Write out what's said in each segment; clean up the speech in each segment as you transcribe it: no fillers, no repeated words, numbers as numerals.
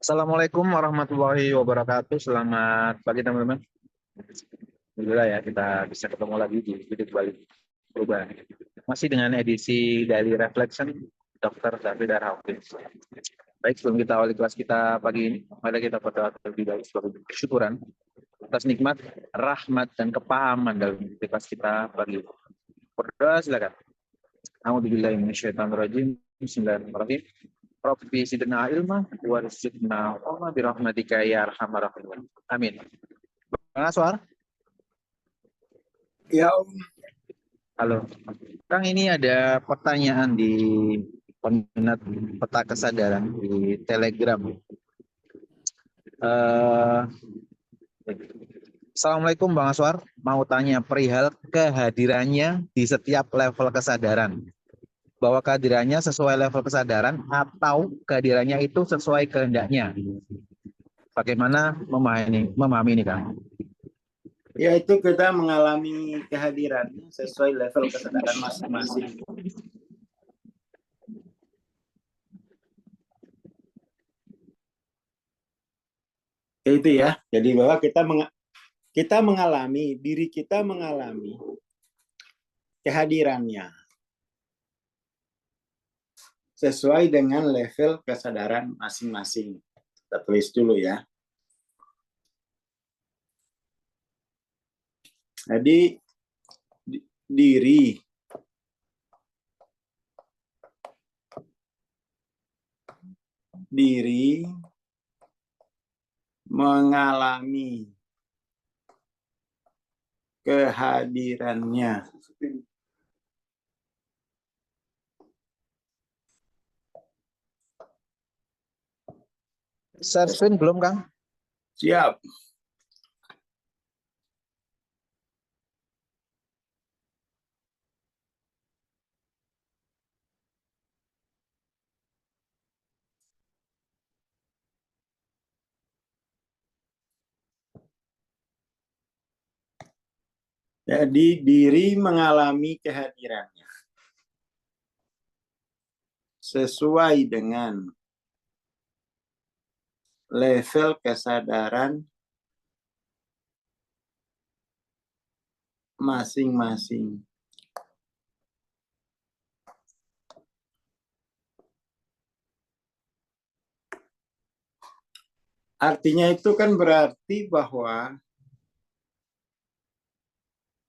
Assalamualaikum warahmatullahi wabarakatuh. Selamat pagi teman-teman. Alhamdulillah ya kita bisa ketemu lagi di video balik perubahan. Masih dengan edisi dari Reflection Dr. David Arhafid. Baik, sebelum kita awali kelas kita pagi ini, mari kita berdoa terlebih dahulu sebagai syukuran atas nikmat, rahmat, dan kepahaman dalam kelas kita pagi ini. Berdoa silakan. A'udzubillahi minasyaitonirrajim. Bismillahirrahmanirrahim. Rabbi zidna ilma warzuqna wa birahmatika ya arhamar rahimin. Amin. Bang Aswar, Ya, halo. Kang, ini ada pertanyaan di peminat peta kesadaran di Telegram. Eh, Assalamualaikum Bang Aswar, mau tanya perihal kehadirannya di setiap level kesadaran. Bahwa kehadirannya sesuai level kesadaran atau kehadirannya itu sesuai kehendaknya. Bagaimana memahami ini, Kang? yaitu kita mengalami kehadirannya sesuai level kesadaran masing-masing. Itu ya. Jadi bahwa kita mengalami, diri kita mengalami kehadirannya sesuai dengan level kesadaran masing-masing. Kita tulis dulu ya. Jadi diri mengalami kehadirannya Share screen belum, Kang? siap. Jadi diri mengalami kehadirannya sesuai dengan level kesadaran masing-masing. Artinya itu kan berarti bahwa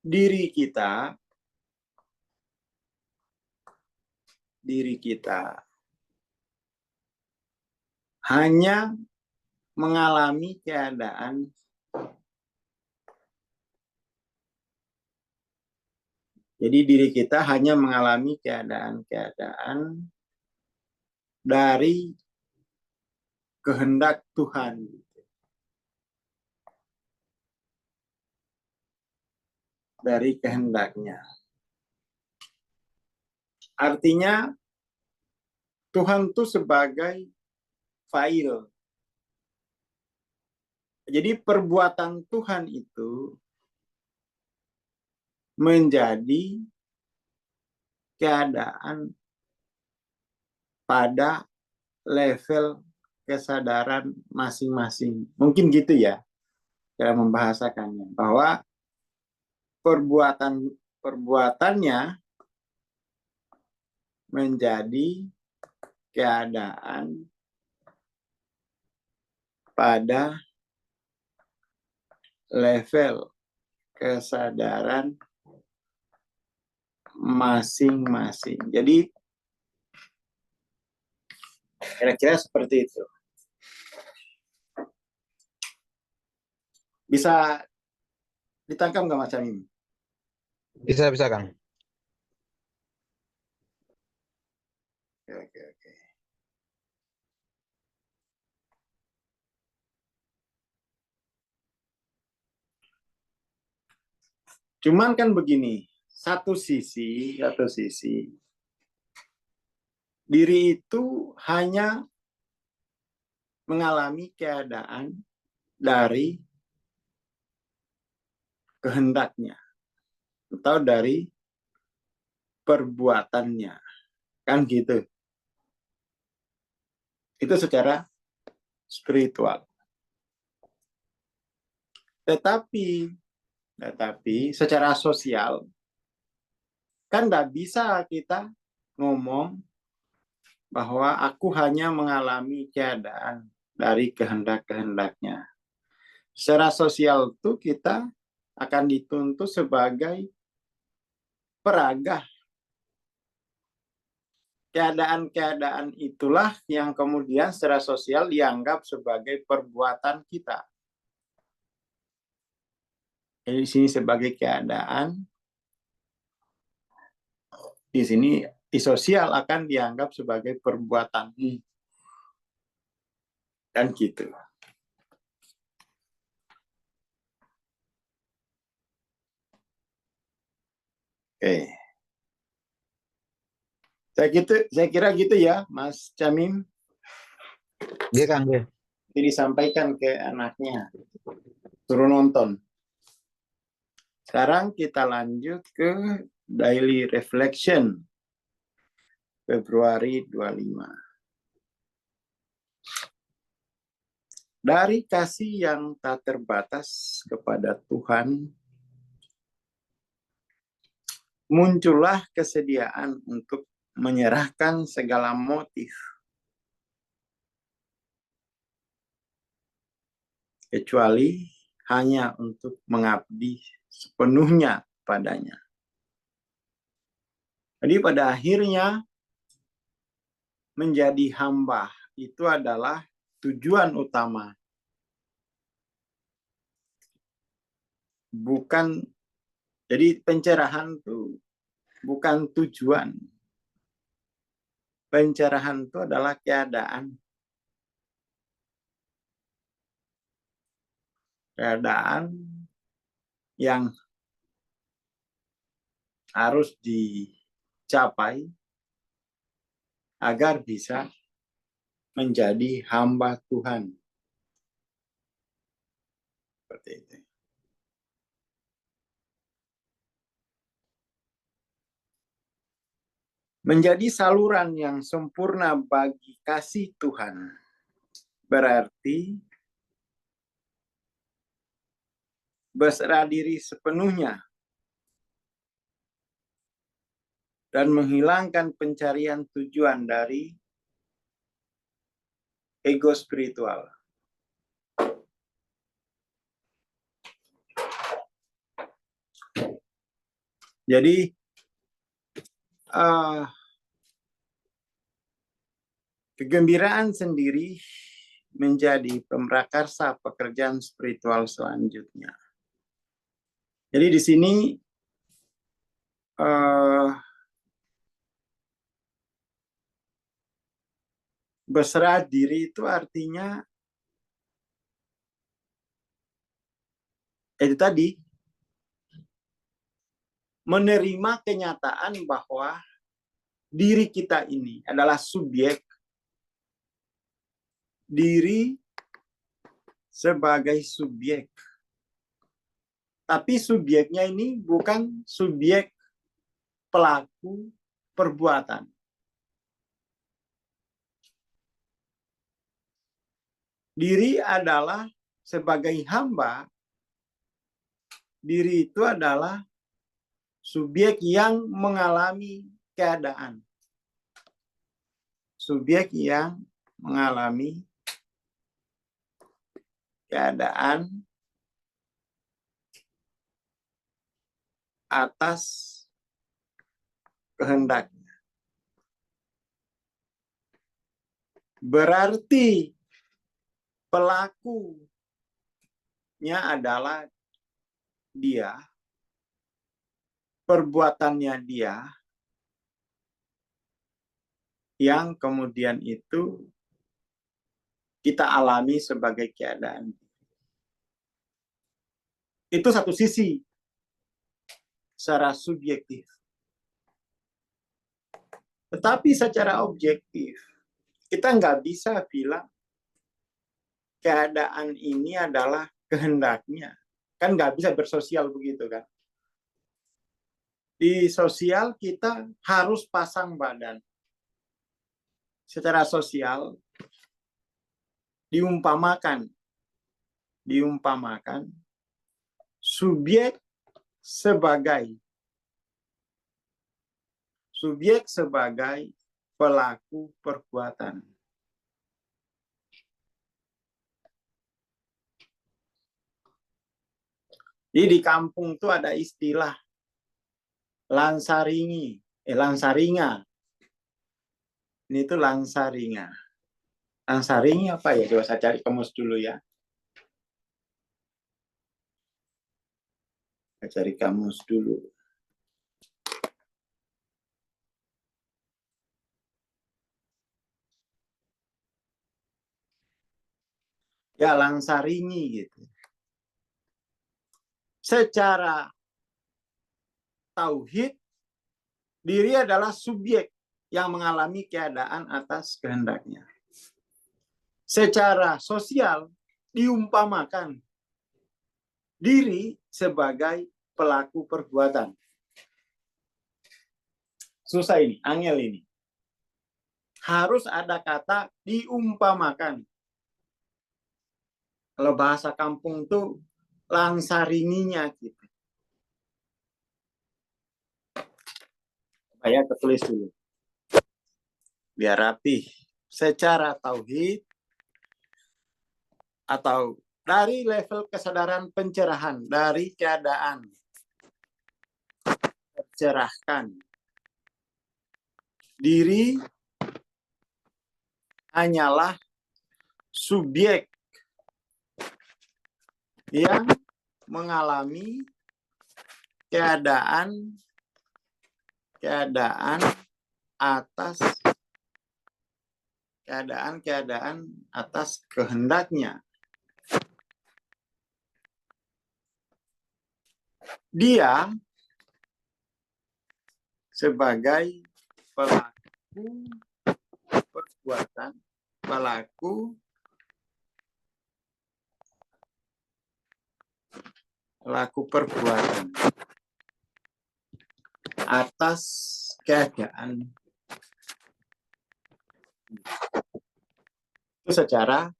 diri kita hanya mengalami keadaan dari kehendak Tuhan. Dari kehendaknya. Artinya Tuhan itu sebagai fa'il. Jadi perbuatan Tuhan itu menjadi keadaan pada level kesadaran masing-masing. Mungkin gitu ya, cara membahasakannya. Bahwa perbuatannya menjadi keadaan pada level kesadaran masing-masing. Jadi kira-kira seperti itu. Bisa ditangkap nggak Mas Amim? Bisa, Kang. Oke. Cuman kan begini, satu sisi diri itu hanya mengalami keadaan dari kehendaknya atau dari perbuatannya, kan gitu. Itu secara spiritual. Tetapi secara sosial kan tidak bisa kita ngomong bahwa aku hanya mengalami keadaan dari kehendak-kehendaknya. Secara sosial itu kita akan dituntut sebagai peragah. Keadaan-keadaan itulah yang kemudian secara sosial dianggap sebagai perbuatan kita. Jadi di sini sebagai keadaan, di sini di sosial akan dianggap sebagai perbuatan. Dan gitu. Oke. Saya kira gitu ya, Mas Camim. Dia Kang, dia. Jadi disampaikan ke anaknya, suruh nonton. Sekarang kita lanjut ke daily reflection Februari 25. Dari kasih yang tak terbatas kepada Tuhan, muncullah kesediaan untuk menyerahkan segala motif, kecuali hanya untuk mengabdi sepenuhnya padanya. Jadi pada akhirnya menjadi hamba itu adalah tujuan utama. Bukan, jadi pencerahan itu bukan tujuan. Pencerahan itu adalah keadaan. Keadaan yang harus dicapai agar bisa menjadi hamba Tuhan. Seperti itu. Menjadi saluran yang sempurna bagi kasih Tuhan berarti berserah diri sepenuhnya dan menghilangkan pencarian tujuan dari ego spiritual. Jadi kegembiraan sendiri menjadi pemrakarsa pekerjaan spiritual selanjutnya. Jadi di sini berserah diri itu artinya itu tadi menerima kenyataan bahwa diri kita ini adalah subjek, diri sebagai subjek. Tapi subjeknya ini bukan subjek pelaku perbuatan. Diri adalah sebagai hamba, diri itu adalah subjek yang mengalami keadaan. Subjek yang mengalami keadaan atas kehendaknya. Berarti pelakunya adalah dia, perbuatannya dia, yang kemudian itu kita alami sebagai keadaan. Itu satu sisi secara subjektif. Tetapi secara objektif, kita nggak bisa bilang keadaan ini adalah kehendaknya. Kan nggak bisa bersosial begitu kan. Di sosial kita harus pasang badan. Secara sosial, diumpamakan subjek sebagai pelaku perbuatan. Jadi di kampung itu ada istilah lansaringa. Ini tuh lansaringa. Lansaringi apa ya? Coba saya cari kamus dulu ya. Saya cari kamus dulu. Ya, langsaringi gitu. Secara tauhid, diri adalah subjek yang mengalami keadaan atas kehendaknya. Secara sosial, diumpamakan diri sebagai pelaku perbuatan. Susah ini, angel ini. Harus ada kata diumpamakan. Kalau bahasa kampung tuh langsaringinya gitu. Saya tulis dulu. Biar rapi. Secara tauhid atau dari level kesadaran pencerahan, dari keadaan tercerahkan. Diri hanyalah subjek yang mengalami keadaan atas kehendaknya. Dia sebagai pelaku perbuatan, pelaku perbuatan atas keadaan itu secara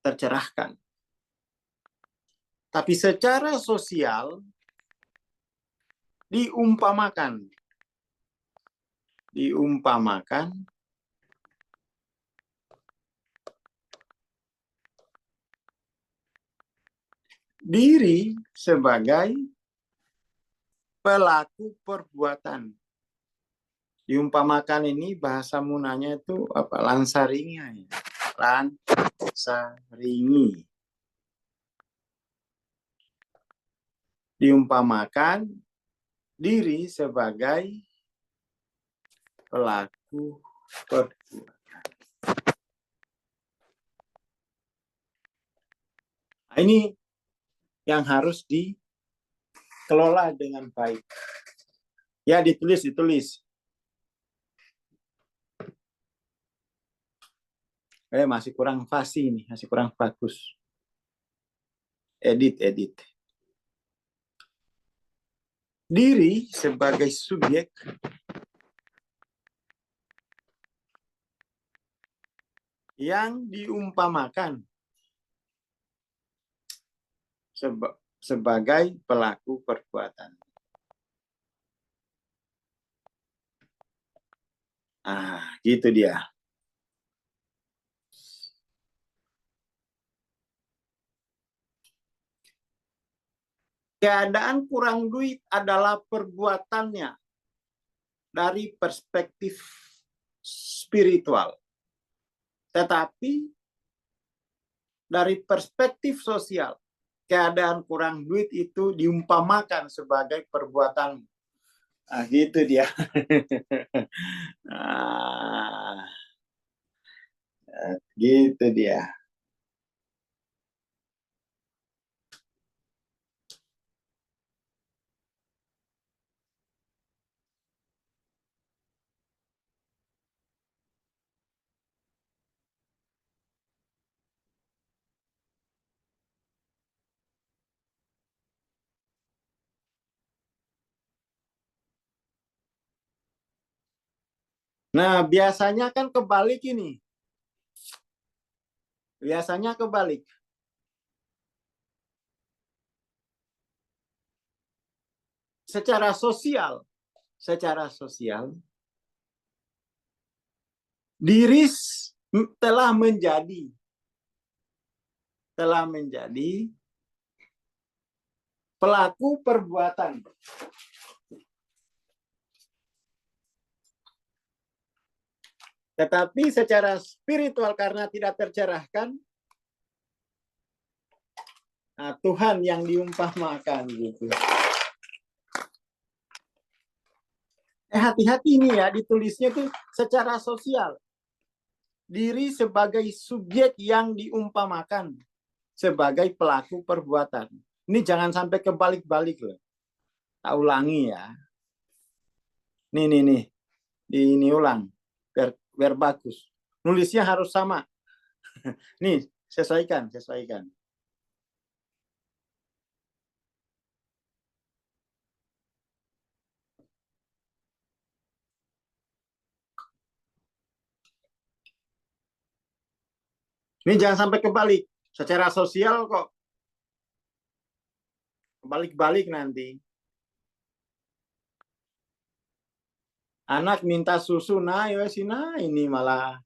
tercerahkan. Tapi secara sosial diumpamakan diri sebagai pelaku perbuatan. Diumpamakan ini bahasa munanya itu apa? Lansaringi. Lansaringi. Diumpamakan diri sebagai pelaku perbuatan. Nah, ini yang harus dikelola dengan baik. Ya, ditulis. Masih kurang fasih ini, masih kurang bagus. Edit. Diri sebagai subjek yang diumpamakan sebagai pelaku perbuatan. Gitu dia. Keadaan kurang duit adalah perbuatannya dari perspektif spiritual. Tetapi dari perspektif sosial, keadaan kurang duit itu diumpamakan sebagai perbuatan. Gitu dia. Gitu dia. Nah, biasanya kan kebalik ini. Biasanya kebalik. Secara sosial, diri telah menjadi pelaku perbuatan. Tetapi secara spiritual karena tidak tercerahkan, nah, Tuhan yang diumpamakan gitu. Hati-hati ini ya, ditulisnya itu secara sosial. Diri sebagai subjek yang diumpamakan sebagai pelaku perbuatan. Ini jangan sampai kebalik-balik loh. Tak ulangi ya. Nih. Ini ulang. Biar bagus. Nulisnya harus sama. Nih, sesuaikan. Ini jangan sampai kebalik. Secara sosial kok balik-balik nanti. Anak minta susu, nah ya sih, nah ini malah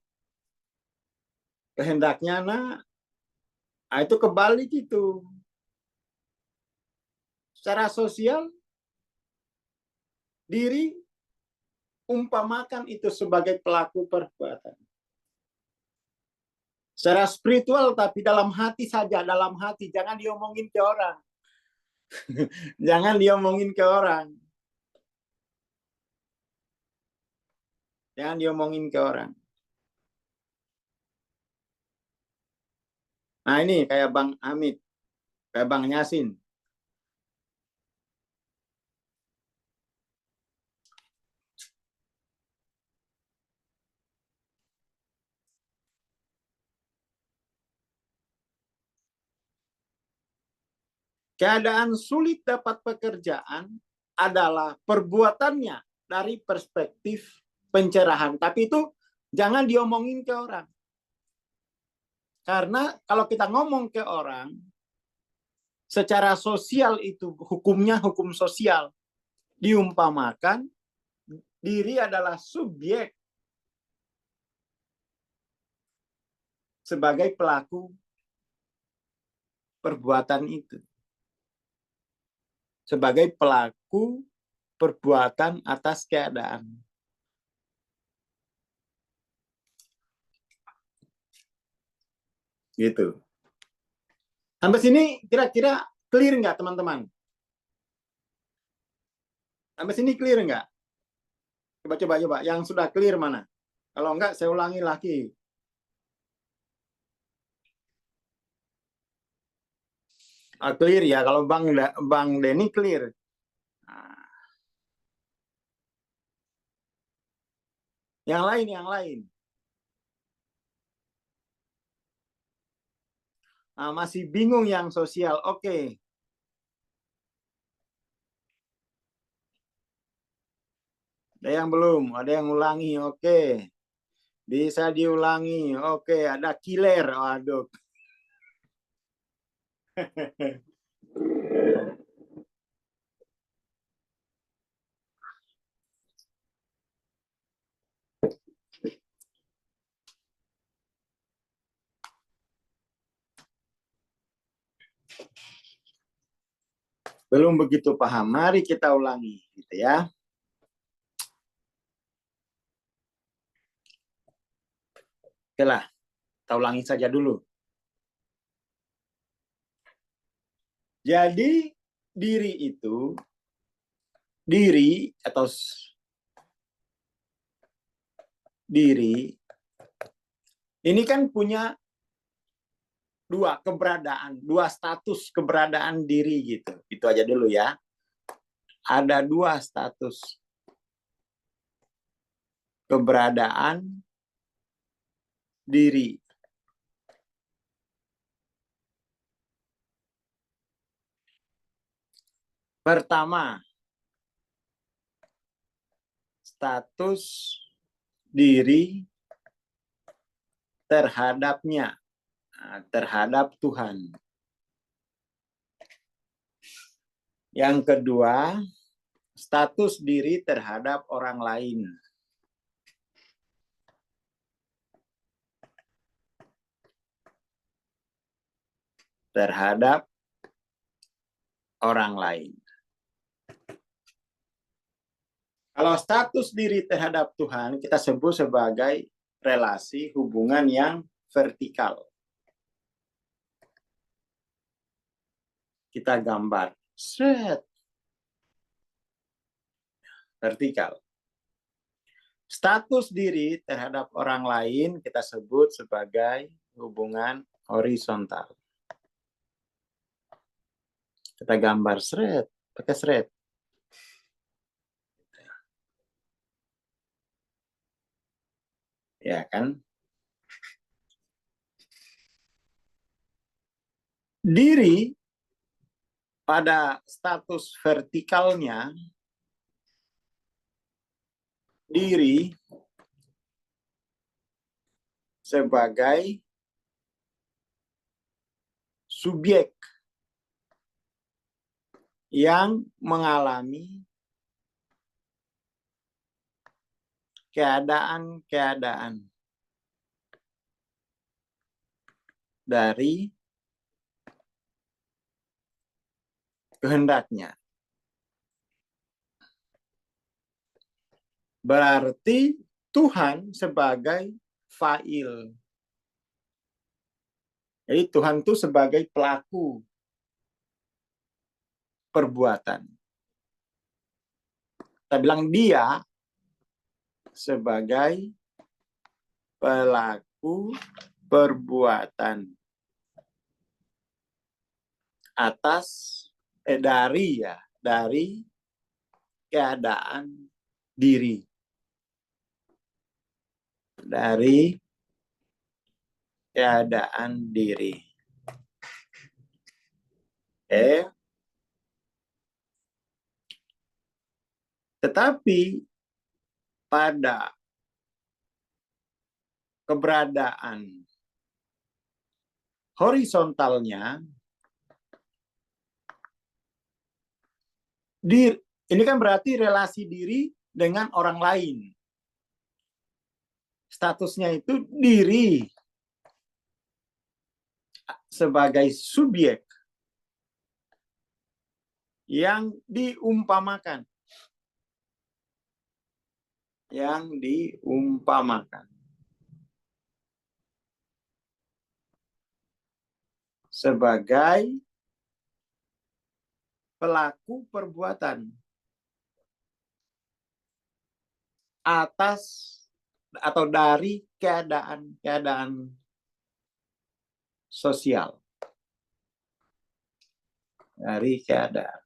kehendaknya nah itu kebalik itu. Secara sosial diri umpamakan itu sebagai pelaku perbuatan. Secara spiritual tapi dalam hati saja, dalam hati, jangan diomongin ke orang. Jangan diomongin ke orang. Jangan diomongin ke orang. Nah ini kayak Bang Hamid, kayak Bang Yasin. Keadaan sulit dapat pekerjaan adalah perbuatannya dari perspektif pencerahan. Tapi itu jangan diomongin ke orang. Karena kalau kita ngomong ke orang, secara sosial itu hukumnya hukum sosial. Diumpamakan, diri adalah subjek sebagai pelaku perbuatan itu. Sebagai pelaku perbuatan atas keadaan. Gitu. Sampai sini kira-kira clear nggak teman-teman? Sampai sini clear nggak? Coba. Yang sudah clear mana? Kalau enggak, saya ulangi lagi. Clear ya, kalau Bang Denny clear. Nah. Yang lain. Nah, masih bingung yang sosial. Oke. Ada yang belum? Ada yang ulangi. Oke. Bisa diulangi. Oke, ada killer. Waduh. Belum begitu paham. Mari kita ulangi, gitu ya. Oke lah, kita ulangi saja dulu. Jadi diri atau diri ini kan punya dua status keberadaan diri gitu. Itu aja dulu ya. Ada dua status keberadaan diri. Pertama, status diri terhadapnya. terhadap Tuhan. Yang kedua, status diri terhadap orang lain. Terhadap orang lain. Kalau status diri terhadap Tuhan, kita sebut sebagai relasi hubungan yang vertikal. Kita gambar. Set. Vertikal. Status diri terhadap orang lain kita sebut sebagai hubungan horizontal. Kita gambar seret, pakai seret. Ya kan? Diri pada status vertikalnya, diri sebagai subjek yang mengalami keadaan-keadaan dari kehendaknya. Berarti Tuhan sebagai fa'il. Jadi Tuhan itu sebagai pelaku perbuatan. Kita bilang dia sebagai pelaku perbuatan atas dari keadaan diri. Dari keadaan diri. Tetapi pada keberadaan horizontalnya, ini kan berarti relasi diri dengan orang lain. Statusnya itu diri sebagai subjek yang diumpamakan. Yang diumpamakan. Sebagai pelaku perbuatan atas atau dari keadaan-keadaan sosial. Dari keadaan.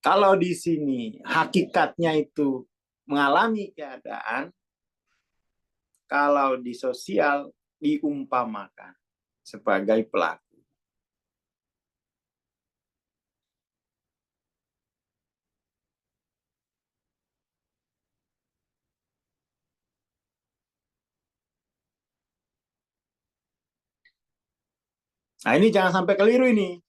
Kalau di sini hakikatnya itu mengalami keadaan, kalau di sosial diumpamakan sebagai pelaku. Nah, ini jangan sampai keliru ini.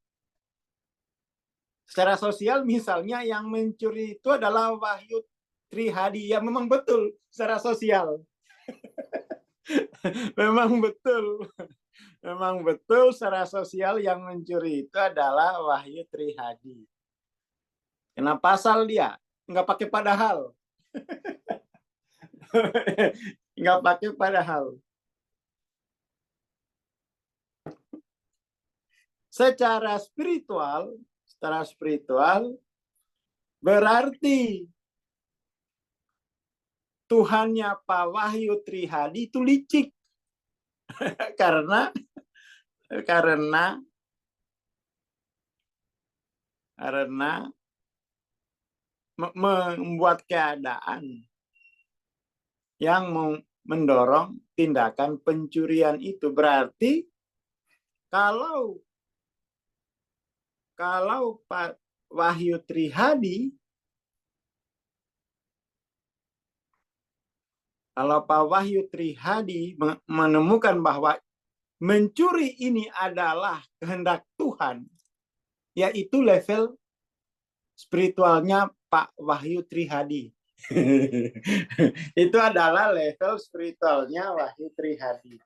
Secara sosial misalnya yang mencuri itu adalah Wahyu Trihadi. Ya memang betul secara sosial. Memang betul. Memang betul secara sosial yang mencuri itu adalah Wahyu Trihadi. Kena pasal dia? Nggak pakai padahal. Nggak pakai padahal. Secara spiritual berarti Tuhannya Pak Wahyu Trihadi itu licik. karena membuat keadaan yang mendorong tindakan pencurian itu. Berarti kalau Pak Wahyu Trihadi Kalau Pak Wahyu Trihadi menemukan bahwa mencuri ini adalah kehendak Tuhan, yaitu level spiritualnya Pak Wahyu Trihadi. Itu adalah level spiritualnya Wahyu Trihadi.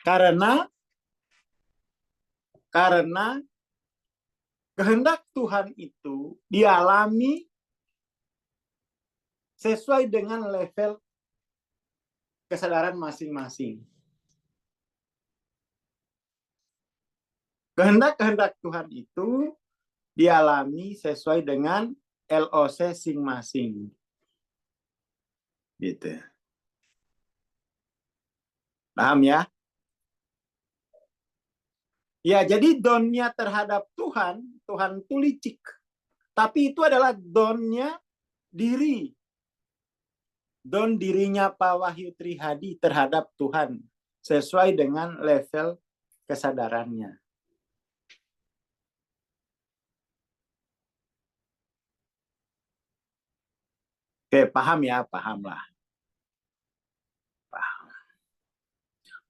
Karena kehendak Tuhan itu dialami sesuai dengan level kesadaran masing-masing. Kehendak-kehendak Tuhan itu dialami sesuai dengan LOC masing-masing. Gitu. Paham ya? Ya, jadi donnya terhadap Tuhan, Tuhan itu licik. Tapi itu adalah donnya diri. Don dirinya Pak Wahyu Trihadi terhadap Tuhan. Sesuai dengan level kesadarannya. Oke, paham ya? Paham lah. Paham.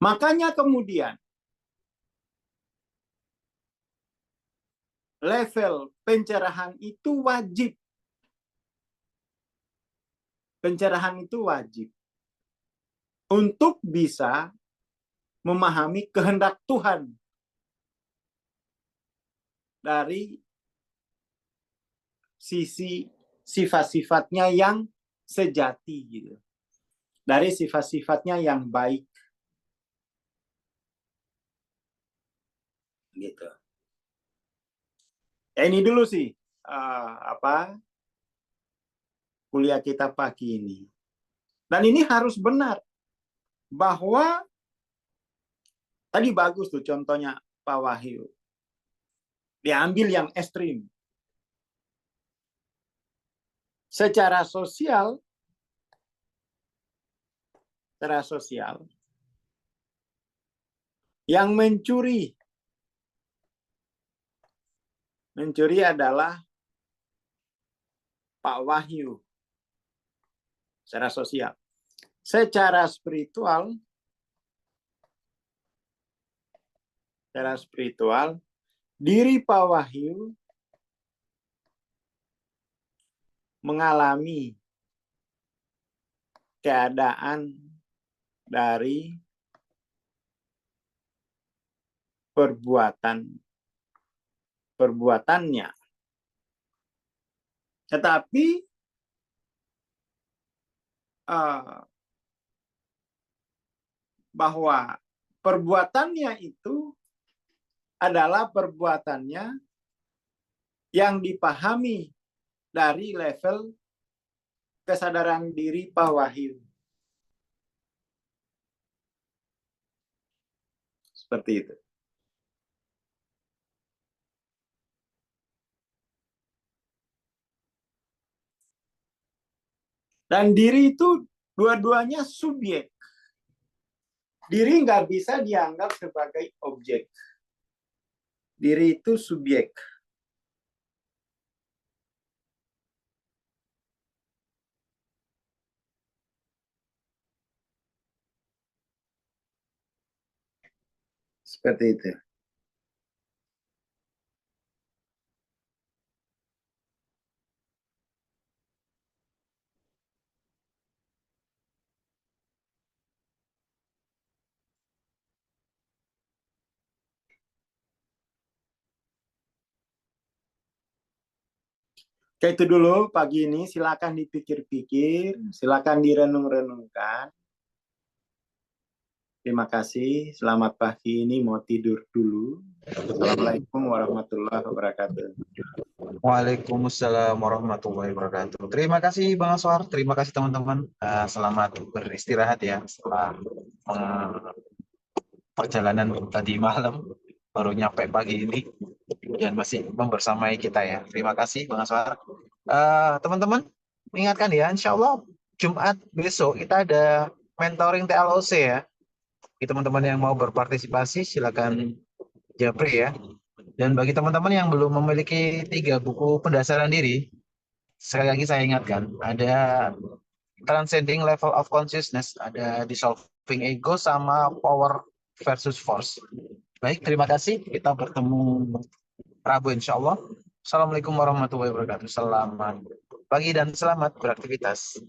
Makanya kemudian, level pencerahan itu wajib. Pencerahan itu wajib. Untuk bisa memahami kehendak Tuhan. Dari sisi sifat-sifatnya yang sejati. Gitu. Dari sifat-sifatnya yang baik. Gitu. Ya, ini dulu sih. Kuliah kita pagi ini. Dan ini harus benar. Bahwa tadi bagus tuh contohnya Pak Wahyu. Diambil yang ekstrim. Secara sosial, yang mencuri adalah Pak Wahyu. Secara sosial. Secara spiritual, diri Pak Wahyu mengalami keadaan dari perbuatannya. Tetapi bahwa perbuatannya itu adalah perbuatannya yang dipahami dari level kesadaran diri Pak Wahyu. Seperti itu. Dan diri itu dua-duanya subjek. Diri nggak bisa dianggap sebagai objek. Diri itu subjek. Seperti itu. Oke, itu dulu pagi ini. Silakan dipikir-pikir, silakan direnung-renungkan. Terima kasih. Selamat pagi ini mau tidur dulu. Assalamualaikum warahmatullahi wabarakatuh. Waalaikumsalam warahmatullahi wabarakatuh. Terima kasih Bang Aswar, terima kasih teman-teman. Selamat beristirahat ya setelah perjalanan tadi malam, baru nyampe pagi ini dan masih membersamai kita ya. Terima kasih Bang Aswar. Teman-teman, ingatkan ya, insya Allah Jumat besok kita ada mentoring TLOC ya. Bagi teman-teman yang mau berpartisipasi silakan japri ya. Dan bagi teman-teman yang belum memiliki 3 buku pendasaran diri, sekali lagi saya ingatkan, ada transcending level of consciousness, ada dissolving ego sama power versus force. Baik, terima kasih. Kita bertemu Rabu insya Allah. Assalamualaikum warahmatullahi wabarakatuh. Selamat pagi dan selamat beraktivitas.